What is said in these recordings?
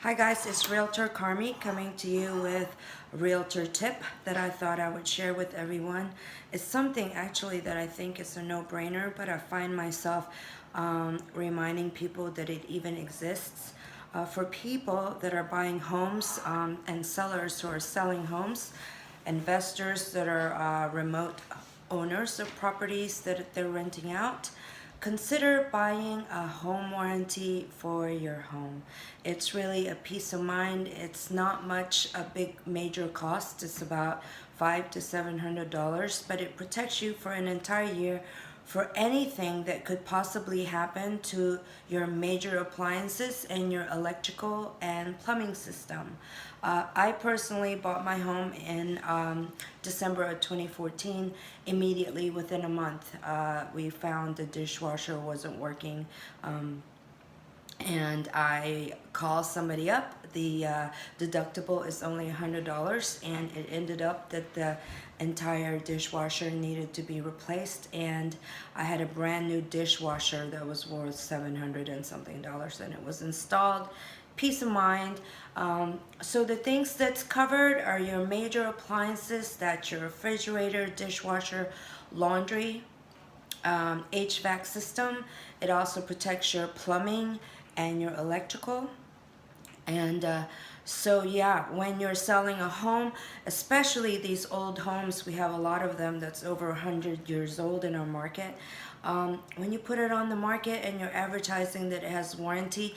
Hi guys, it's Realtor Carmi coming to you with a realtor tip that I thought I would share with everyone. It's something actually that I think is a no-brainer, but I find myself reminding people that it even exists. For people that are buying homes and sellers who are selling homes, investors that are remote owners of properties that they're renting out, consider buying a home warranty for your home. It's really a peace of mind. It's not much a big major cost. It's about $500 to $700, but it protects you for an entire year for anything that could possibly happen to your major appliances and your electrical and plumbing system. I personally bought my home in December of 2014. Immediately within a month, we found the dishwasher wasn't working. And I called somebody up. The deductible is only $100, and it ended up that the entire dishwasher needed to be replaced, and I had a brand new dishwasher that was worth $700 and something, and it was installed. Peace of mind. So the things that's covered are your major appliances. That's your refrigerator, dishwasher, laundry, HVAC system. It also protects your plumbing and your electrical. And so yeah, when you're selling a home, especially these old homes, we have a lot of them that's over 100 years old in our market. When you put it on the market and you're advertising that it has warranty,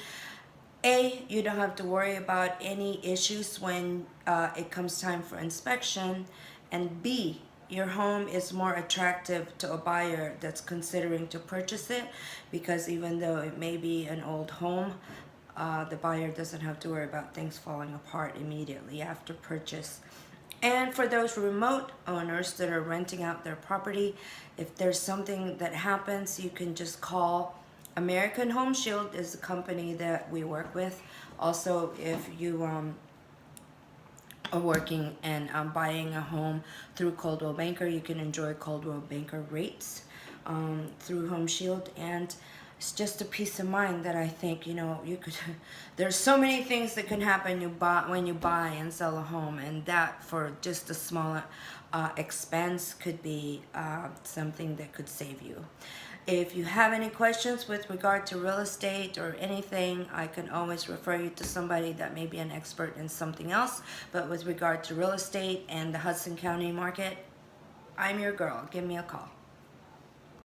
A, you don't have to worry about any issues when it comes time for inspection, and B, your home is more attractive to a buyer that's considering to purchase it, because even though it may be an old home, the buyer doesn't have to worry about things falling apart immediately after purchase. And for those remote owners that are renting out their property, if there's something that happens, you can just call American Home Shield is the company that we work with. Also, if you are working and buying a home through Coldwell Banker, you can enjoy Coldwell Banker rates through Home Shield, and it's just a peace of mind that I think, you know, you could there's so many things that can happen when you buy and sell a home, and that for just a small expense could be something that could save you. If you have any questions with regard to real estate or anything, I can always refer you to somebody that may be an expert in something else. But with regard to real estate and the Hudson County market, I'm your girl. Give me a call.